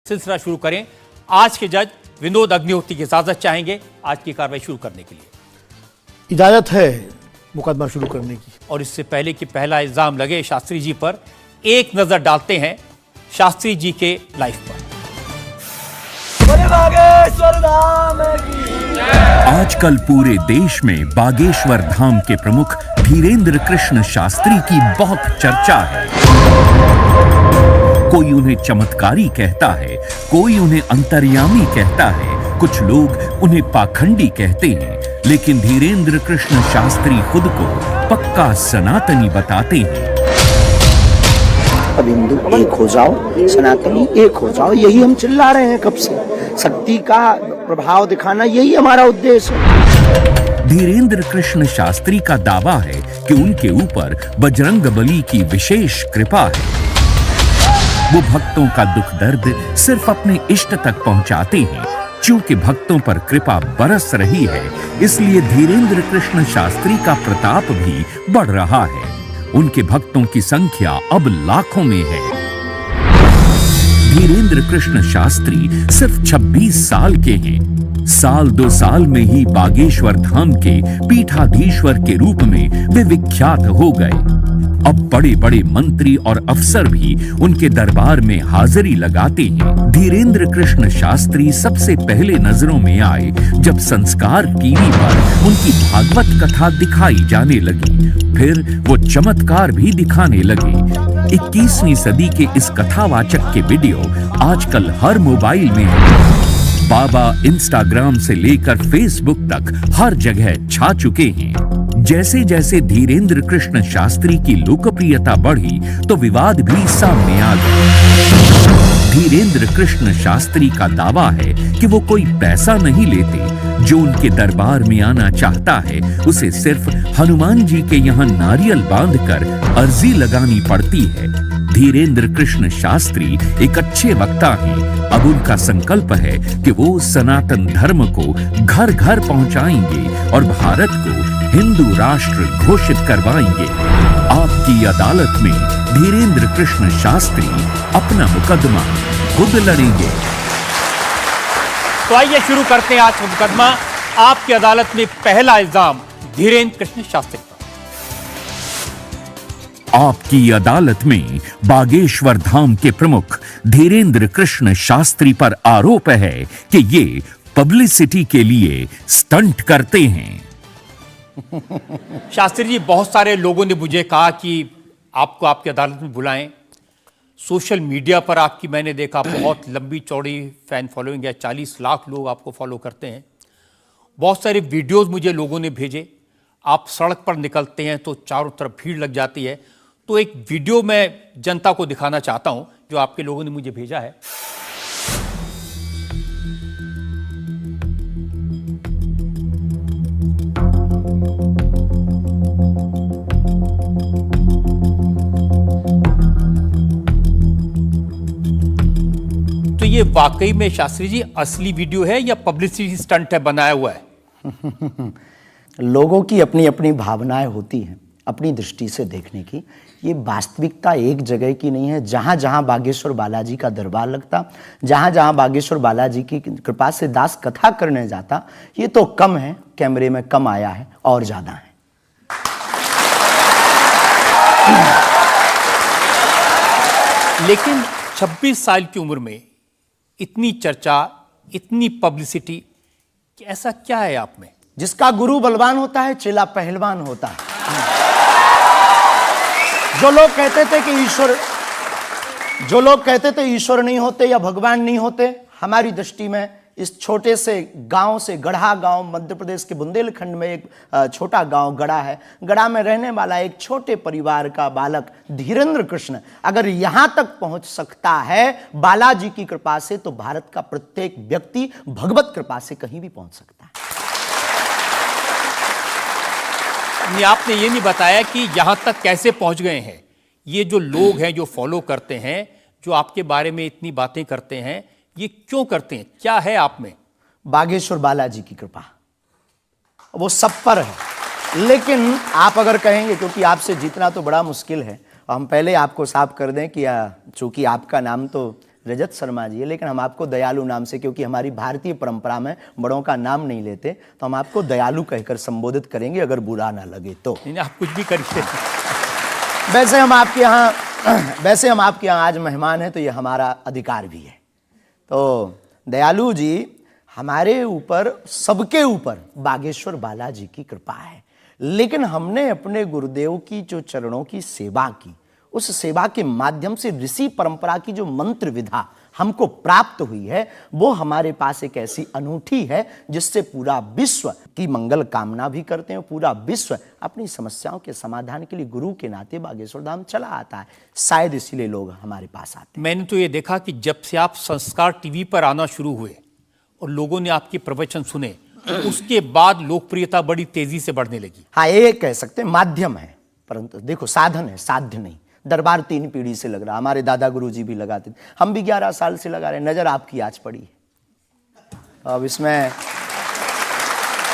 सिलसिला शुरू करें। आज के जज विनोद अग्निहोत्री की इजाजत चाहेंगे आज की कार्रवाई शुरू करने के लिए। इजाजत है मुकदमा शुरू करने की। और इससे पहले कि पहला इल्जाम लगे शास्त्री जी पर, एक नजर डालते हैं शास्त्री जी के लाइफ पर। आजकल पूरे देश में बागेश्वर धाम के प्रमुख धीरेंद्र कृष्ण शास्त्री की बहुत चर्चा है। कोई उन्हें चमत्कारी कहता है, कोई उन्हें अंतर्यामी कहता है, कुछ लोग उन्हें पाखंडी कहते हैं, लेकिन धीरेंद्र कृष्ण शास्त्री खुद को पक्का सनातनी बताते हैं। अब हिंदू एक हो जाओ, सनातनी एक हो जाओ, यही हम चिल्ला रहे हैं कब से। शक्ति का प्रभाव दिखाना यही हमारा उद्देश्य है। धीरेंद्र कृष्ण शास्त्री का दावा है कि उनके ऊपर बजरंगबली की विशेष कृपा है। वो भक्तों का दुख दर्द सिर्फ अपने इष्ट तक पहुंचाते हैं। चूंकि भक्तों पर कृपा बरस रही है, इसलिए धीरेंद्र कृष्ण शास्त्री का प्रताप भी बढ़ रहा है। उनके भक्तों की संख्या अब लाखों में है। धीरेंद्र कृष्ण शास्त्री सिर्फ 26 साल के हैं। साल 2 साल में ही बागेश्वर धाम के पीठाधीश्वर के रूप में वे विख्यात हो गए। अब बड़े बड़े मंत्री और अफसर भी उनके दरबार में हाजिरी लगाते हैं। धीरेंद्र कृष्ण शास्त्री सबसे पहले नजरों में आए जब संस्कार टीवी पर उनकी भागवत कथा दिखाई जाने लगी। फिर वो चमत्कार भी दिखाने लगे। 21वीं सदी के इस कथावाचक के वीडियो आजकल हर मोबाइल में है। बाबा इंस्टाग्राम से लेकर फेसबुक तक हर जगह छा चुके हैं। जैसे जैसे धीरेंद्र कृष्ण शास्त्री की लोकप्रियता बढ़ी तो विवाद भी सामने आ गए। धीरेंद्र कृष्ण शास्त्री का दावा है कि वो कोई पैसा नहीं लेते। जो उनके दरबार में आना चाहता है उसे सिर्फ हनुमान जी के यहाँ नारियल बांधकर अर्जी लगानी पड़ती है। धीरेंद्र कृष्ण शास्त्री एक अच्छे वक्ता हैं। अब उनका संकल्प है कि वो सनातन धर्म को घर घर पहुंचाएंगे और भारत को हिंदू राष्ट्र घोषित करवाएंगे। आपकी अदालत में धीरेंद्र कृष्ण शास्त्री अपना मुकदमा खुद लड़ेंगे। तो आइए शुरू करते हैं आज का मुकदमा। आपकी अदालत में पहला इल्जाम धीरेंद्र कृष्ण शास्त्री पर। आपकी अदालत में बागेश्वर धाम के प्रमुख धीरेंद्र कृष्ण शास्त्री पर आरोप है कि ये पब्लिसिटी के लिए स्टंट करते हैं। शास्त्री जी, बहुत सारे लोगों ने मुझे कहा कि आपको आपकी अदालत में बुलाएं। सोशल मीडिया पर आपकी मैंने देखा बहुत लंबी चौड़ी फैन फॉलोइंग है, 40 लाख लोग आपको फॉलो करते हैं। बहुत सारे वीडियोस मुझे लोगों ने भेजे। आप सड़क पर निकलते हैं तो चारों तरफ भीड़ लग जाती है। तो एक वीडियो मैं जनता को दिखाना चाहता हूं जो आपके लोगों ने मुझे भेजा है। तो ये वाकई में शास्त्री जी असली वीडियो है या पब्लिसिटी स्टंट है, बनाया हुआ है? लोगों की अपनी अपनी भावनाएं होती हैं, अपनी दृष्टि से देखने की। ये वास्तविकता एक जगह की नहीं है। जहाँ जहाँ बागेश्वर बालाजी का दरबार लगता, जहाँ जहाँ बागेश्वर बालाजी की कृपा से दास कथा करने जाता, ये तो कम है, कैमरे में कम आया है और ज्यादा है। लेकिन 26 साल की उम्र में इतनी चर्चा, इतनी पब्लिसिटी, ऐसा क्या है आप में? जिसका गुरु बलवान होता है, चेला पहलवान होता है। जो लोग कहते थे ईश्वर नहीं होते या भगवान नहीं होते, हमारी दृष्टि में इस छोटे से गांव से, गढ़ा गांव मध्य प्रदेश के बुंदेलखंड में एक छोटा गांव गढ़ा है। गढ़ा में रहने वाला एक छोटे परिवार का बालक धीरेंद्र कृष्ण अगर यहां तक पहुंच सकता है बालाजी की कृपा से, तो भारत का प्रत्येक व्यक्ति भगवत कृपा से कहीं भी पहुंच सकता है। आपने ये नहीं बताया कि यहां तक कैसे पहुंच गए हैं। ये जो लोग हैं, जो फॉलो करते हैं, जो आपके बारे में इतनी बातें करते हैं, ये क्यों करते हैं? क्या है आप में? बागेश्वर बालाजी की कृपा वो सब पर है। लेकिन आप अगर कहेंगे, क्योंकि आपसे जीतना तो बड़ा मुश्किल है, हम पहले आपको साफ कर दें कि चूंकि आपका नाम तो रजत शर्मा जी है, लेकिन हम आपको दयालु नाम से, क्योंकि हमारी भारतीय परंपरा में बड़ों का नाम नहीं लेते, तो हम आपको दयालु कहकर संबोधित करेंगे, अगर बुरा ना लगे तो। नहीं, आप कुछ भी करिए। वैसे हम आपके यहाँ आज मेहमान हैं, तो ये हमारा अधिकार भी है। तो दयालु जी, हमारे ऊपर, सबके ऊपर बागेश्वर बालाजी की कृपा है, लेकिन हमने अपने गुरुदेव की जो चरणों की सेवा की, उस सेवा के माध्यम से ऋषि परंपरा की जो मंत्र विधा हमको प्राप्त हुई है, वो हमारे पास एक ऐसी अनूठी है जिससे पूरा विश्व की मंगल कामना भी करते हैं। पूरा विश्व अपनी समस्याओं के समाधान के लिए गुरु के नाते बागेश्वर धाम चला आता है। शायद इसीलिए लोग हमारे पास आते हैं। मैंने तो ये देखा कि जब से आप संस्कार टीवी पर आना शुरू हुए और लोगों ने आपके प्रवचन सुने, उसके बाद लोकप्रियता बड़ी तेजी से बढ़ने लगी। हाँ, ये कह सकते हैं माध्यम है, परंतु देखो साधन है, साध्य नहीं। दरबार 3 पीढ़ी से लग रहा, हमारे दादा गुरु जी भी लगाते थे, हम भी 11 साल से लगा रहे। नजर आपकी आज पड़ी है अब इसमें,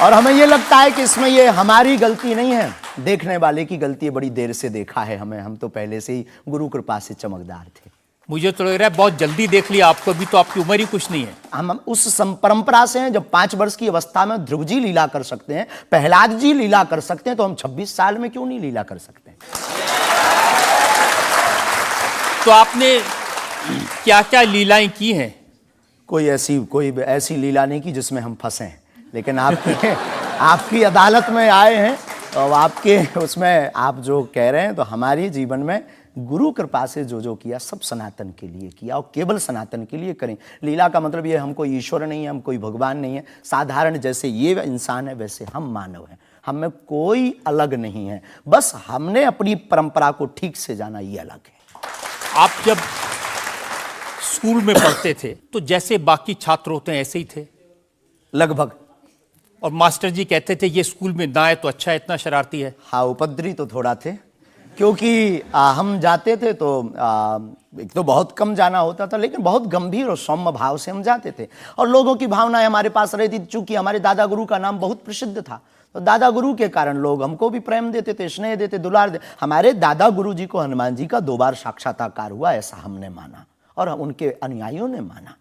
और हमें ये लगता है कि इसमें ये हमारी गलती नहीं है, देखने वाले की गलती है। बड़ी देर से देखा है हमें, हम तो पहले से ही गुरु कृपा से चमकदार थे। मुझे तो लग रहा है बहुत जल्दी देख लिया आपको, अभी तो आपकी उम्र ही कुछ नहीं है। हम उस परंपरा से हैं, जब 5 वर्ष की अवस्था में ध्रुव जी लीला कर सकते हैं, प्रहलाद जी लीला कर सकते हैं, तो हम 26 साल में क्यों नहीं लीला कर सकते? तो आपने क्या क्या लीलाएं की हैं? कोई ऐसी लीला नहीं की जिसमें हम फंसे, लेकिन आपकी अदालत में आए हैं, तो आपके उसमें आप जो कह रहे हैं, तो हमारे जीवन में गुरु कृपा से जो जो किया सब सनातन के लिए किया, और केवल सनातन के लिए करें। लीला का मतलब ये, हम कोई ईश्वर नहीं है, हम कोई भगवान नहीं है। साधारण जैसे ये इंसान है, वैसे हम मानव हैं, हम में कोई अलग नहीं है। बस हमने अपनी परंपरा को ठीक से जाना, ये अलग है। आप जब स्कूल में पढ़ते थे तो जैसे बाकी छात्र होते हैं ऐसे ही थे लगभग, और मास्टर जी कहते थे ये स्कूल में ना आए तो अच्छा है, इतना शरारती है? हाँ, उपद्रवी तो थोड़ा थे, क्योंकि हम जाते थे तो एक तो बहुत कम जाना होता था, लेकिन बहुत गंभीर और सौम्य भाव से हम जाते थे, और लोगों की भावनाएं हमारे पास रहती थी। चूंकि हमारे दादा गुरु का नाम बहुत प्रसिद्ध था, तो दादा गुरु के कारण लोग हमको भी प्रेम देते थे, स्नेह देते, दुलार देते। हमारे दादा गुरु जी को हनुमान जी का 2 बार साक्षात्कार हुआ, ऐसा हमने माना, और उनके अनुयायियों ने माना।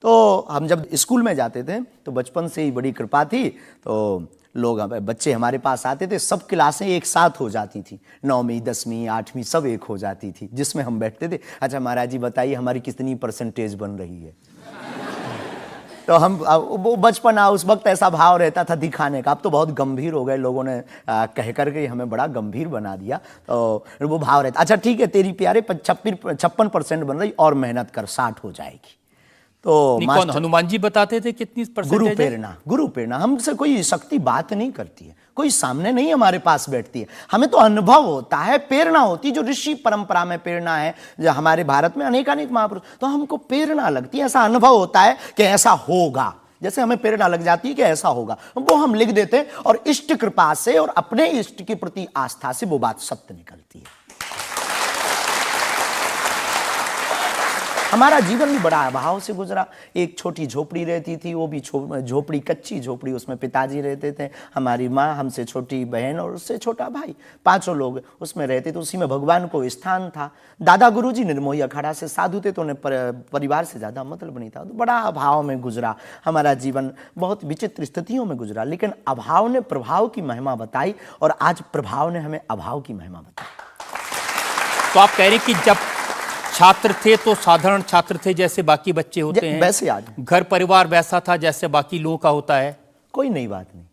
तो हम जब स्कूल में जाते थे, तो बचपन से ही बड़ी कृपा थी, तो लोग, बच्चे हमारे पास आते थे, सब क्लासें एक साथ हो जाती थी, 9वीं 10वीं 8वीं सब एक हो जाती थी, जिसमें हम बैठते थे। अच्छा महाराज जी बताइए हमारी कितनी परसेंटेज बन रही है? तो हम, वो बचपना, उस वक्त ऐसा भाव रहता था दिखाने का। अब तो बहुत गंभीर हो गए, लोगों ने कह करके हमें बड़ा गंभीर बना दिया, तो वो भाव रहता। अच्छा ठीक है, तेरी प्यारे 56% बन रही, और मेहनत कर, 60 हो जाएगी। तो कौन, हनुमान जी बताते थे कितनी परसेंटेज? गुरु प्रेरणा हमसे कोई शक्ति बात नहीं करती है, कोई सामने नहीं हमारे पास बैठती है, हमें तो अनुभव होता है, प्रेरणा होती है। जो ऋषि परंपरा में प्रेरणा है, जो हमारे भारत में अनेकानेक महापुरुष, तो हमको प्रेरणा लगती है, ऐसा अनुभव होता है कि ऐसा होगा। जैसे हमें प्रेरणा लग जाती है कि ऐसा होगा, वो हम लिख देते हैं, और इष्ट कृपा से और अपने इष्ट के प्रति आस्था से वो बात सत्य निकलती है। हमारा जीवन भी बड़ा अभाव से गुजरा। एक छोटी झोपड़ी रहती थी, वो भी झोपड़ी, कच्ची झोपड़ी, उसमें पिताजी रहते थे, हमारी माँ, हमसे छोटी बहन और उससे छोटा भाई, 5 लोग उसमें रहते थे। उसी में भगवान को स्थान था। दादा गुरुजी निर्मोही अखाड़ा से साधु थे, तो उन्हें परिवार से ज़्यादा मतलब नहीं था। तो बड़ा अभाव में गुजरा हमारा जीवन, बहुत विचित्र स्थितियों में गुजरा, लेकिन अभाव ने प्रभाव की महिमा बताई, और आज प्रभाव ने हमें अभाव की महिमा बताई। तो आप कह रहे हैं कि जब छात्र थे तो साधारण छात्र थे, जैसे बाकी बच्चे होते हैं, वैसे आज घर परिवार वैसा था जैसे बाकी लोगों का होता है? कोई नई बात नहीं,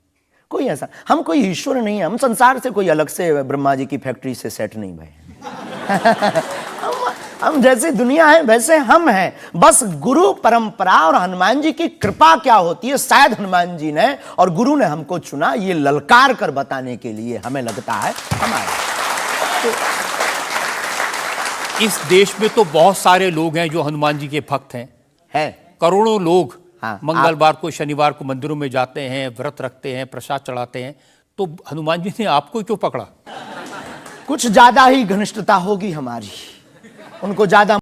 कोई ऐसा, हम कोई ईश्वर नहीं है, हम संसार से कोई अलग से ब्रह्मा जी की फैक्ट्री से सेट नहीं भये। हम जैसे दुनिया है वैसे हम हैं। बस गुरु परंपरा और हनुमान जी की कृपा क्या होती है, शायद हनुमान जी ने और गुरु ने हमको चुना, ये ललकार कर बताने के लिए, हमें लगता है हमारा। तो इस देश में तो बहुत सारे लोग हैं जो हनुमान जी के भक्त हैं, करोड़ों लोग। हाँ, मंगलवार को, शनिवार को मंदिरों में जाते हैं, व्रत रखते हैं, प्रसाद चढ़ाते हैं, तो हनुमान जी ने आपको क्यों पकड़ा? कुछ ज्यादा ही घनिष्ठता होगी हमारी, उनको ज्यादा